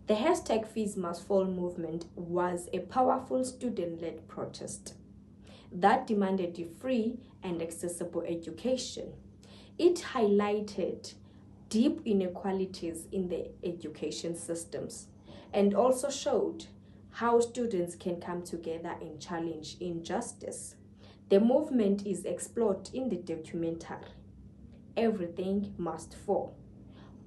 The hashtag Fees Must Fall movement was a powerful student-led protest that demanded free and accessible education. It highlighted deep inequalities in the education systems and also showed how students can come together and challenge injustice. The movement is explored in the documentary Everything Must Fall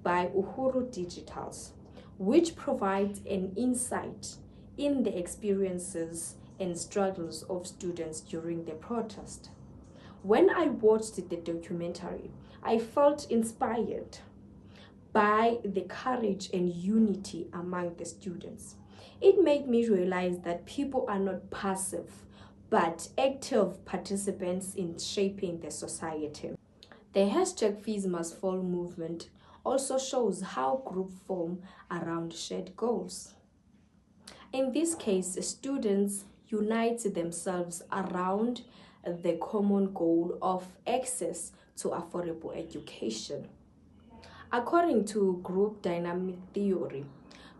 by Uhuru Digitals, which provides an insight in the experiences and struggles of students during the protest. When I watched the documentary, I felt inspired by the courage and unity among the students. It made me realize that people are not passive, but active participants in shaping the society. The hashtag Fees Must Fall movement also shows how groups form around shared goals. In this case, students unite themselves around the common goal of access to affordable education. According to group dynamic theory,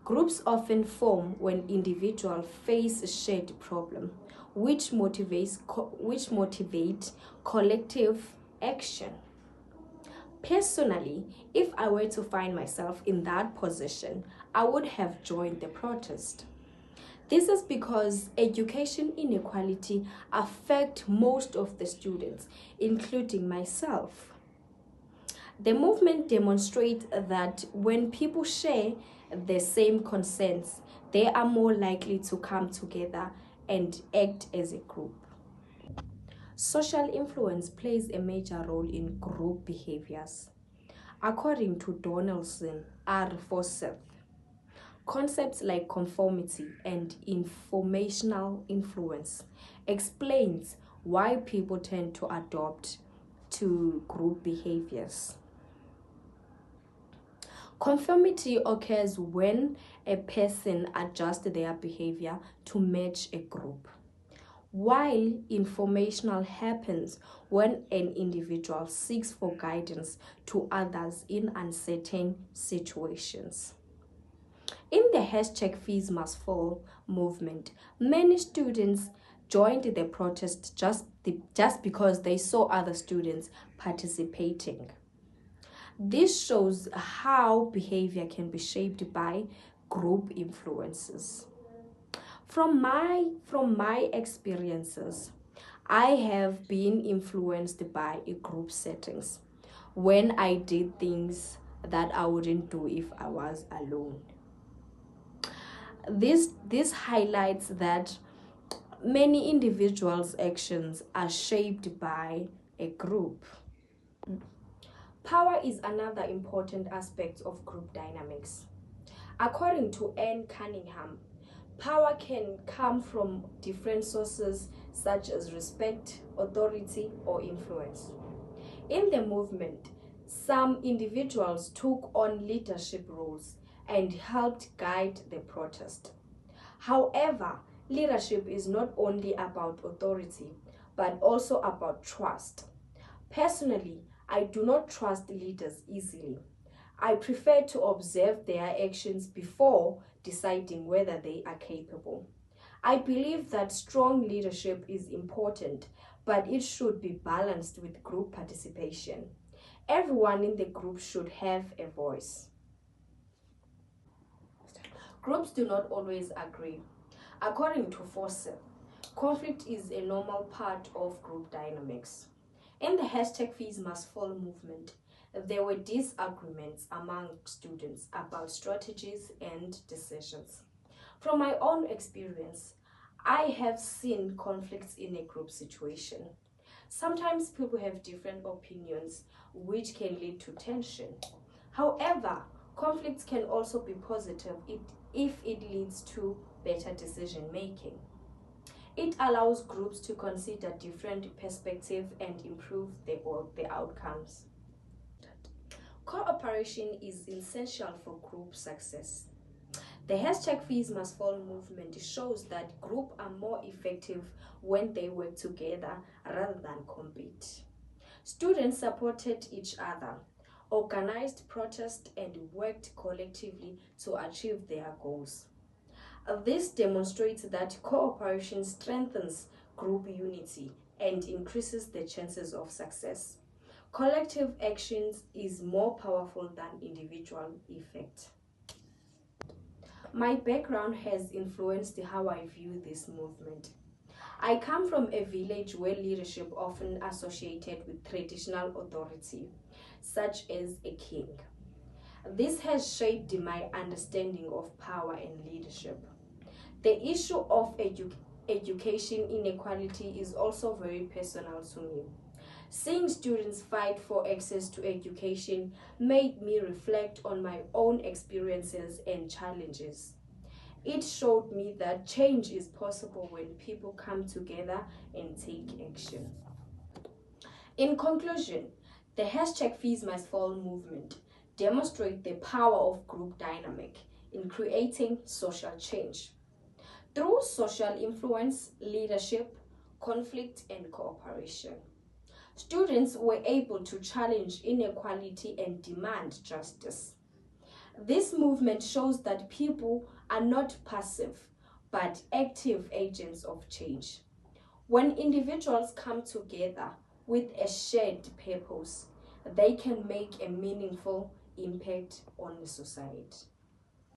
groups often form when individuals face a shared problem, which motivate collective action. Personally, if I were to find myself in that position, I would have joined the protest. This is because education inequality affects most of the students, including myself. The movement demonstrates that when people share the same concerns, they are more likely to come together and act as a group. Social influence plays a major role in group behaviors. According to Donaldson R. Forsyth, concepts like conformity and informational influence explains why people tend to adopt to group behaviors. Conformity occurs when a person adjusts their behavior to match a group, while informational happens when an individual seeks for guidance to others in uncertain situations. In the hashtag Fees Must Fall movement, many students joined the protest just because they saw other students participating. This shows how behavior can be shaped by group influences. From my experiences, I have been influenced by group settings when I did things that I wouldn't do if I was alone. This highlights that many individuals' actions are shaped by a group. Power is another important aspect of group dynamics. According to Anne Cunningham, power can come from different sources such as respect, authority, or influence. In the movement, some individuals took on leadership roles and helped guide the protest. However, leadership is not only about authority, but also about trust. Personally, I do not trust leaders easily. I prefer to observe their actions before deciding whether they are capable. I believe that strong leadership is important, but it should be balanced with group participation. Everyone in the group should have a voice. Groups do not always agree. According to Forsyth, conflict is a normal part of group dynamics. In the hashtag Fees Must Fall movement, there were disagreements among students about strategies and decisions. From my own experience, I have seen conflicts in a group situation. Sometimes people have different opinions, which can lead to tension. However, conflicts can also be positive if it leads to better decision making. It allows groups to consider different perspectives and improve the outcomes. Cooperation is essential for group success. The hashtag Fees Must Fall movement shows that groups are more effective when they work together rather than compete. Students supported each other, organized protest, and worked collectively to achieve their goals. This demonstrates that cooperation strengthens group unity and increases the chances of success. Collective actions is more powerful than individual effect. My background has influenced how I view this movement. I come from a village where leadership often associated with traditional authority, such as a king. This has shaped my understanding of power and leadership. The issue of education inequality is also very personal to me. Seeing students fight for access to education made me reflect on my own experiences and challenges. It showed me that change is possible when people come together and take action. In conclusion, the hashtag Fees Must Fall movement demonstrates the power of group dynamic in creating social change. Through social influence, leadership, conflict, and cooperation, students were able to challenge inequality and demand justice. This movement shows that people are not passive, but active agents of change. When individuals come together with a shared purpose, they can make a meaningful impact on the society.